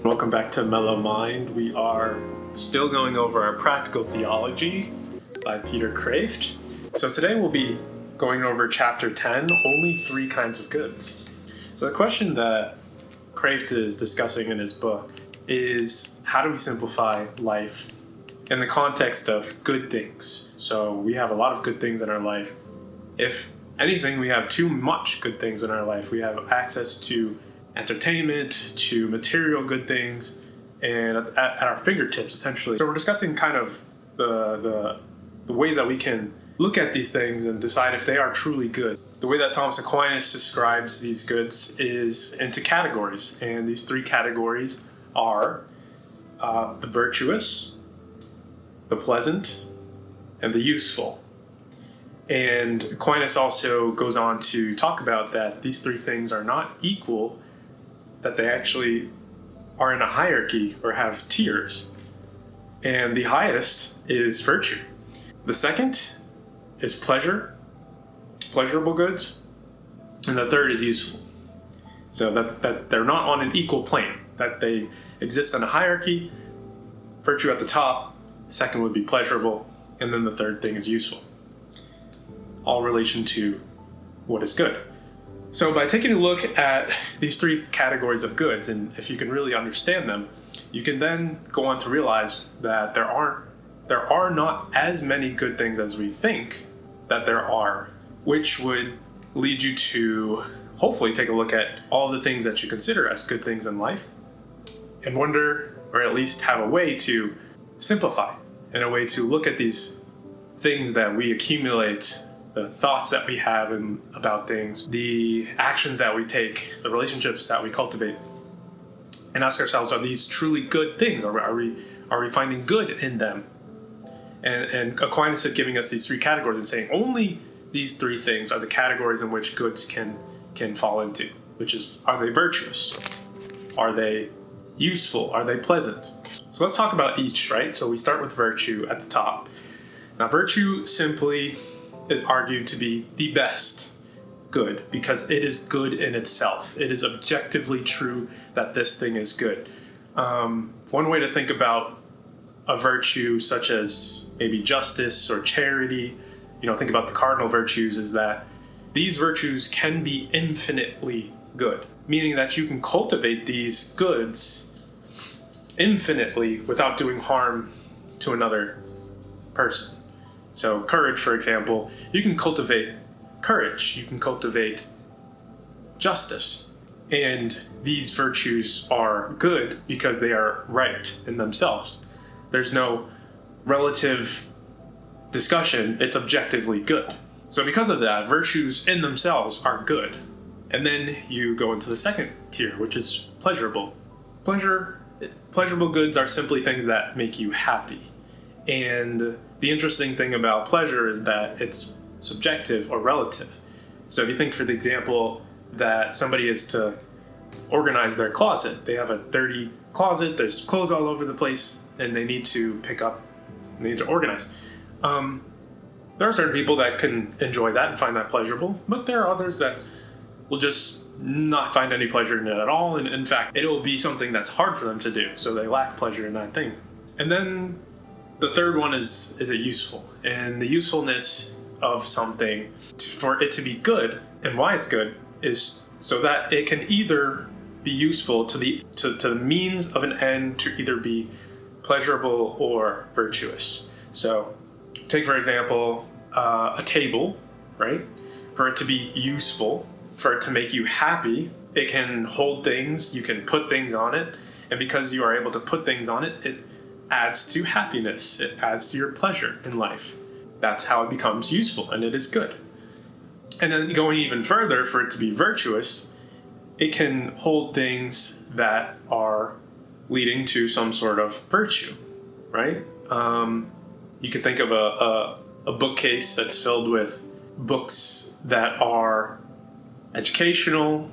Welcome back to Mellow Mind. We are still going over our Practical Theology by Peter Kreeft. So today we'll be going over chapter 10, Only Three Kinds of Goods. So the question that Kreeft is discussing in his book is, how do we simplify life in the context of good things? So we have a lot of good things in our life. If anything, we have too much good things in our life. We have access to entertainment, to material good things, and at our fingertips, essentially. So we're discussing kind of the ways that we can look at these things and decide if they are truly good. The way that Thomas Aquinas describes these goods is into categories, and these three categories are the virtuous, the pleasant, and the useful. And Aquinas also goes on to talk about that these three things are not equal, that they actually are in a hierarchy or have tiers. And the highest is virtue. The second is pleasurable goods. And the third is useful. So that they're not on an equal plane, that they exist in a hierarchy, virtue at the top, second would be pleasurable, and then the third thing is useful. All relation to what is good. So by taking a look at these three categories of goods, and if you can really understand them, you can then go on to realize that there are not as many good things as we think that there are, which would lead you to hopefully take a look at all the things that you consider as good things in life and wonder, or at least have a way to simplify, and a way to look at these things that we accumulate, the thoughts that we have about things, the actions that we take, the relationships that we cultivate, and ask ourselves, are these truly good things? Are we finding good in them? And Aquinas is giving us these three categories and saying only these three things are the categories in which goods can fall into, which is, are they virtuous? Are they useful? Are they pleasant? So let's talk about each, right? So we start with virtue at the top. Now, virtue simply is argued to be the best good because it is good in itself. It is objectively true that this thing is good. One way to think about a virtue such as maybe justice or charity, think about the cardinal virtues, is that these virtues can be infinitely good, meaning that you can cultivate these goods infinitely without doing harm to another person. So courage, for example, you can cultivate courage, you can cultivate justice, and these virtues are good because they are right in themselves. There's no relative discussion, it's objectively good. So because of that, virtues in themselves are good. And then you go into the second tier, which is pleasurable. Pleasurable goods are simply things that make you happy. And the interesting thing about pleasure is that it's subjective or relative. So if you think, for the example, that somebody is to organize their closet, they have a dirty closet, there's clothes all over the place, and they need to pick up, they need to organize. There are certain people that can enjoy that and find that pleasurable, but there are others that will just not find any pleasure in it at all. And in fact, it'll be something that's hard for them to do, so they lack pleasure in that thing. And then the third one is it useful? And the usefulness of something, for it to be good, and why it's good, is so that it can either be useful to the means of an end, to either be pleasurable or virtuous. So take, for example, a table, right? For it to be useful, for it to make you happy, it can hold things, you can put things on it, and because you are able to put things on it, it adds to happiness, it adds to your pleasure in life. That's how it becomes useful, and it is good. And then going even further, for it to be virtuous, it can hold things that are leading to some sort of virtue, right? You could think of a bookcase that's filled with books that are educational,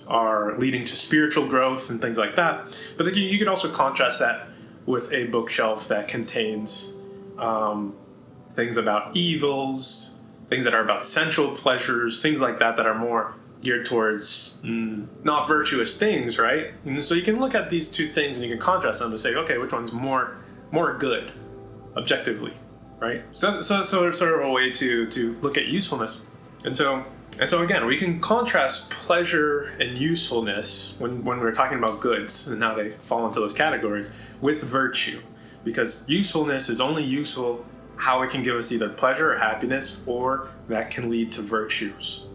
are leading to spiritual growth and things like that. But then you could also contrast that with a bookshelf that contains things about evils, things that are about sensual pleasures, things like that that are more geared towards not virtuous things, right? And so you can look at these two things and you can contrast them to say, okay, which one's more good, objectively, right? So it's sort of a way to look at usefulness. And so again, we can contrast pleasure and usefulness when we're talking about goods and how they fall into those categories with virtue, because usefulness is only useful how it can give us either pleasure or happiness, or that can lead to virtues.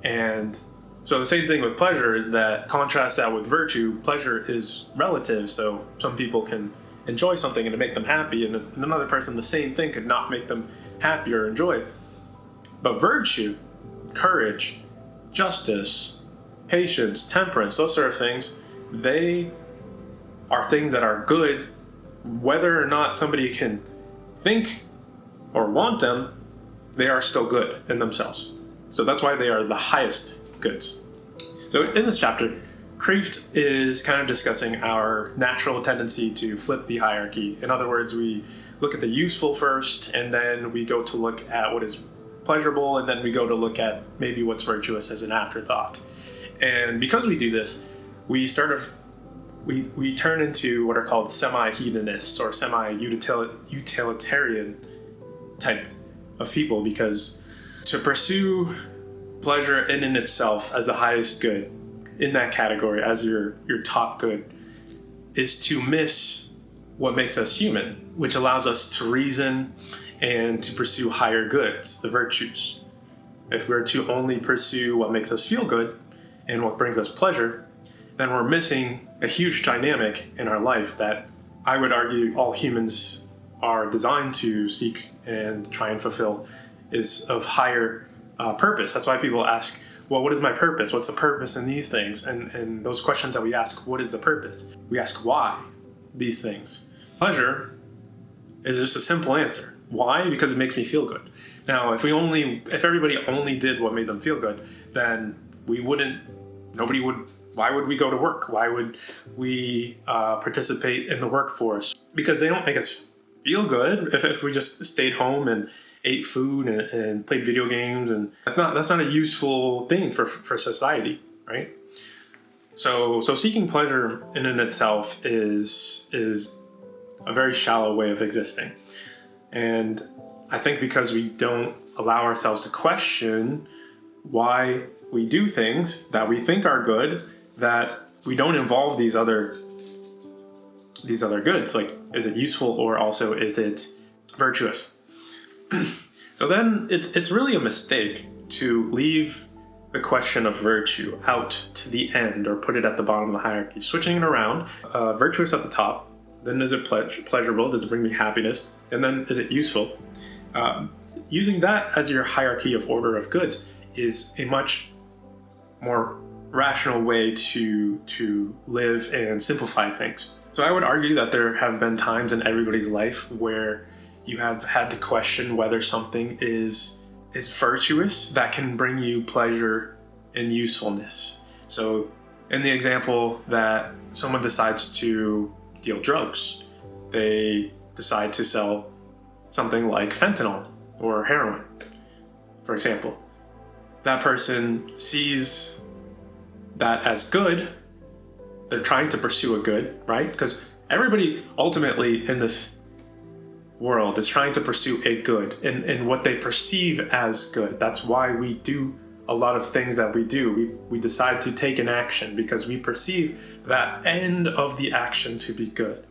And so the same thing with pleasure is that, contrast that with virtue, pleasure is relative. So some people can enjoy something and it make them happy, and another person, the same thing could not make them happy or enjoy. But virtue, courage, justice, patience, temperance, those sort of things, they are things that are good whether or not somebody can think or want them. They are still good in themselves. So that's why they are the highest goods. So in this chapter, Kreeft is kind of discussing our natural tendency to flip the hierarchy. In other words, we look at the useful first, and then we go to look at what is pleasurable, and then we go to look at maybe what's virtuous as an afterthought. And because we do this, we turn into what are called semi-hedonists or semi-utilitarian type of people, because to pursue pleasure in itself as the highest good in that category, as your top good, is to miss what makes us human, which allows us to reason and to pursue higher goods, the virtues. If we're to only pursue what makes us feel good and what brings us pleasure, then we're missing a huge dynamic in our life that I would argue all humans are designed to seek and try and fulfill, is of higher purpose. That's why people ask, well, what is my purpose? What's the purpose in these things? And those questions that we ask, what is the purpose? We ask why these things. Pleasure is just a simple answer. Why? Because it makes me feel good. Now, if everybody only did what made them feel good, then why would we go to work? Why would we participate in the workforce? Because they don't make us feel good. If we just stayed home and ate food and played video games, and that's not a useful thing for society, right? So seeking pleasure in itself is a very shallow way of existing. And I think because we don't allow ourselves to question why we do things that we think are good, that we don't involve these other goods. Like, is it useful, or also is it virtuous? So then it's really a mistake to leave the question of virtue out to the end or put it at the bottom of the hierarchy. Switching it around, virtuous at the top, then is it pleasurable? Does it bring me happiness? And then is it useful? Using that as your hierarchy of order of goods is a much more rational way to live and simplify things. So I would argue that there have been times in everybody's life where you have had to question whether something is virtuous that can bring you pleasure and usefulness. So in the example that someone decides to deal drugs, they decide to sell something like fentanyl or heroin, for example. That person sees that as good. They're trying to pursue a good, right? Because everybody ultimately in this world is trying to pursue a good in what they perceive as good. That's why we do a lot of things that we do. We decide to take an action because we perceive that end of the action to be good,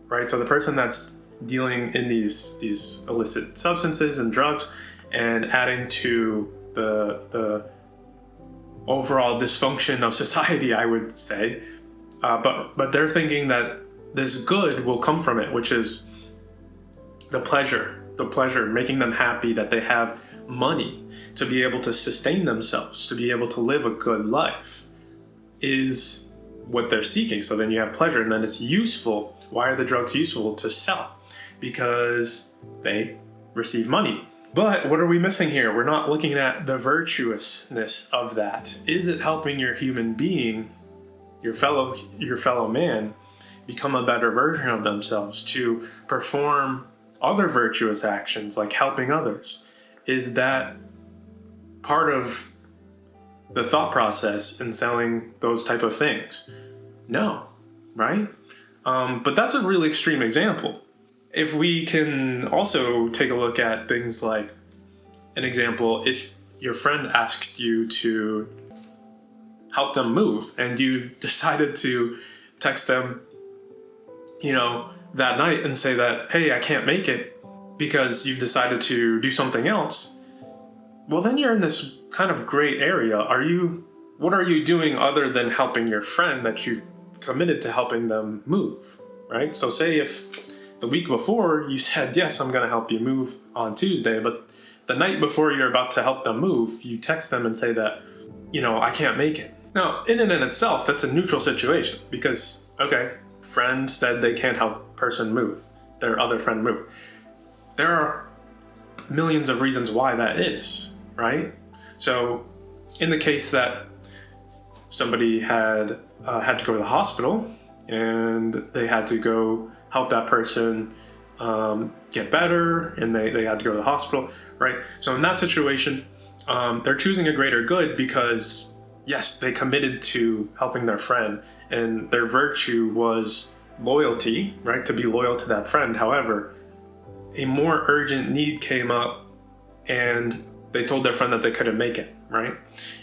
right? So the person that's dealing in these illicit substances and drugs and adding to the overall dysfunction of society, I would say, but they're thinking that this good will come from it, which is the pleasure, making them happy that they have money to be able to sustain themselves, to be able to live a good life, is what they're seeking. So then you have pleasure, and then it's useful. Why are the drugs useful? To sell, because they receive money. But what are we missing here? We're not looking at the virtuousness of that. Is it helping your human being, your fellow man, become a better version of themselves, to perform other virtuous actions like helping others? Is that part of the thought process in selling those type of things? No, right? But that's a really extreme example. If we can also take a look at things like an example, if your friend asked you to help them move and you decided to text them, that night and say that, hey, I can't make it because you've decided to do something else, well, then you're in this kind of gray area. What are you doing other than helping your friend that you've committed to helping them move, right? So say if the week before you said, yes, I'm going to help you move on Tuesday, but the night before you're about to help them move, you text them and say that, I can't make it. Now, in and in itself, that's a neutral situation because, okay, friend said they can't help person move, their other friend move. There are millions of reasons why that is, right? So in the case that somebody had to go to the hospital and they had to go help that person get better and they had to go to the hospital, right? So in that situation, they're choosing a greater good because, yes, they committed to helping their friend and their virtue was loyalty, right? To be loyal to that friend. However, a more urgent need came up and they told their friend that they couldn't make it, right?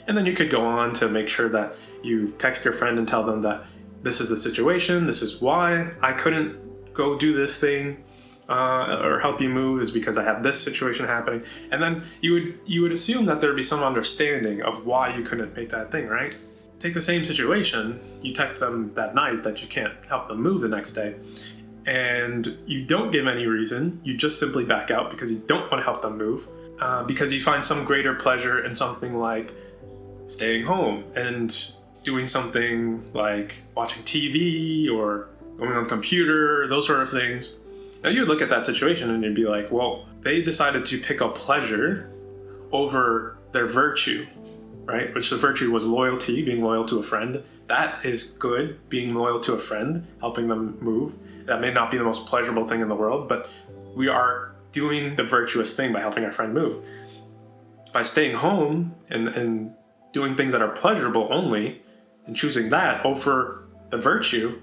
And then you could go on to make sure that you text your friend and tell them that this is the situation, this is why I couldn't go do this thing or help you move is because I have this situation happening. And then you would assume that there'd be some understanding of why you couldn't make that thing, right? Take the same situation, you text them that night that you can't help them move the next day, and you don't give any reason, you just simply back out because you don't want to help them move, because you find some greater pleasure in something like staying home and doing something like watching TV or going on the computer, those sort of things. Now you would look at that situation and you'd be like, well, they decided to pick up pleasure over their virtue, right? Which the virtue was loyalty, being loyal to a friend. That is good, being loyal to a friend, helping them move. That may not be the most pleasurable thing in the world, but we are doing the virtuous thing by helping our friend move. By staying home and doing things that are pleasurable only and choosing that over the virtue,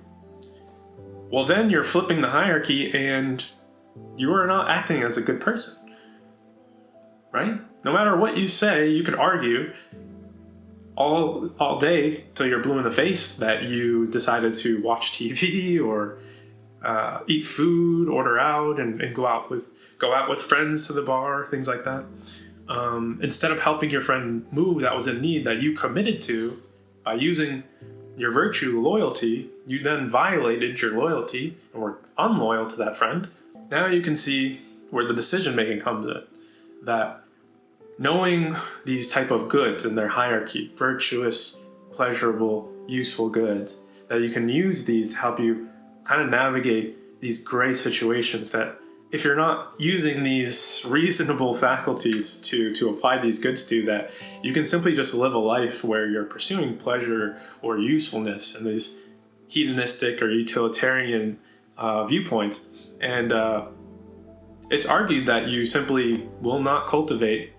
well, then you're flipping the hierarchy and you are not acting as a good person, right? No matter what you say, you could argue all day till you're blue in the face that you decided to watch TV or eat food, order out, and go out with friends to the bar, things like that. Instead of helping your friend move that was in need that you committed to by using your virtue, loyalty, you then violated your loyalty and were unloyal to that friend. Now you can see where the decision making comes in. That knowing these type of goods in their hierarchy, virtuous, pleasurable, useful goods, that you can use these to help you kind of navigate these gray situations that if you're not using these reasonable faculties to apply these goods to, that you can simply just live a life where you're pursuing pleasure or usefulness and these hedonistic or utilitarian viewpoints. And it's argued that you simply will not cultivate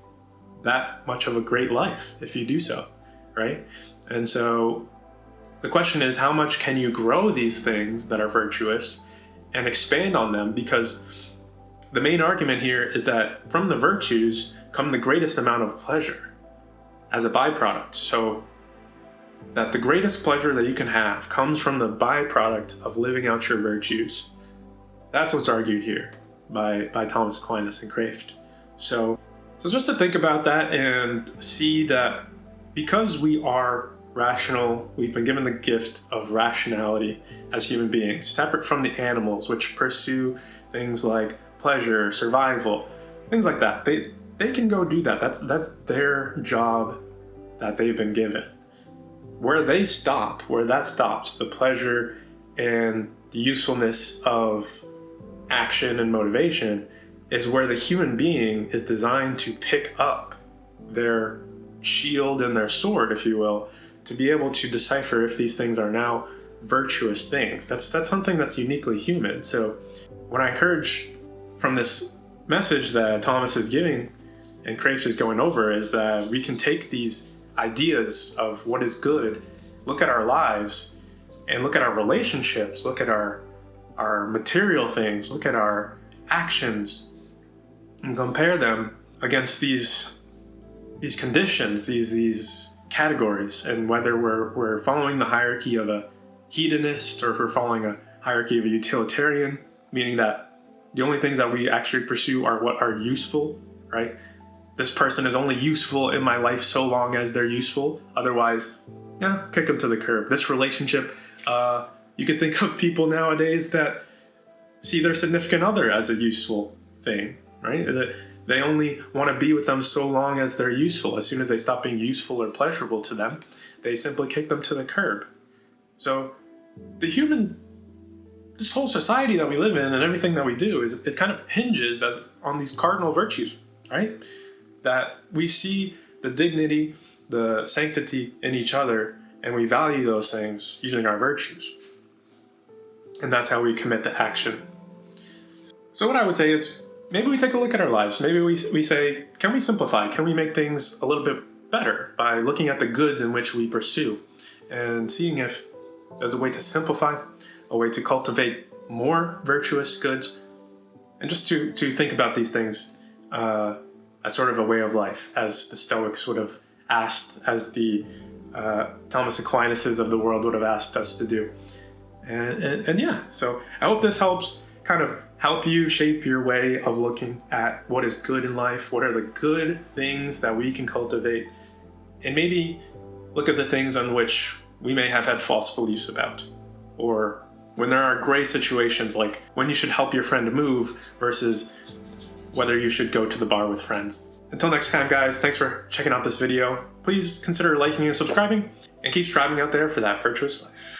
that much of a great life if you do so, right? And so the question is, how much can you grow these things that are virtuous and expand on them? Because the main argument here is that from the virtues come the greatest amount of pleasure as a byproduct. So that the greatest pleasure that you can have comes from the byproduct of living out your virtues. That's what's argued here by Thomas Aquinas and Kreeft. So just to think about that and see that because we are rational, we've been given the gift of rationality as human beings, separate from the animals which pursue things like pleasure, survival, things like that. They can go do that. That's their job that they've been given. Where that stops, the pleasure and the usefulness of action and motivation is where the human being is designed to pick up their shield and their sword, if you will, to be able to decipher if these things are now virtuous things. That's something that's uniquely human. So when I encourage from this message that Thomas is giving and Kreeft is going over is that we can take these ideas of what is good, look at our lives and look at our relationships, look at our material things, look at our actions, and compare them against these conditions, these categories, and whether we're following the hierarchy of a hedonist or if we're following a hierarchy of a utilitarian, meaning that the only things that we actually pursue are what are useful, right? This person is only useful in my life so long as they're useful. Otherwise, kick them to the curb. This relationship, you could think of people nowadays that see their significant other as a useful thing, right? That they only want to be with them so long as they're useful. As soon as they stop being useful or pleasurable to them, they simply kick them to the curb. So this whole society that we live in and everything that we do is kind of hinges on these cardinal virtues, right? That we see the dignity, the sanctity in each other, and we value those things using our virtues. And that's how we commit to action. So what I would say is, maybe we take a look at our lives. Maybe we say, can we simplify? Can we make things a little bit better by looking at the goods in which we pursue and seeing if there's a way to simplify, a way to cultivate more virtuous goods, and just to think about these things as sort of a way of life, as the Stoics would have asked, as the Thomas Aquinas of the world would have asked us to do. And yeah, so I hope this helps kind of help you shape your way of looking at what is good in life, what are the good things that we can cultivate, and maybe look at the things on which we may have had false beliefs about, or when there are gray situations like when you should help your friend move versus whether you should go to the bar with friends. Until next time, guys, thanks for checking out this video. Please consider liking and subscribing, and keep striving out there for that virtuous life.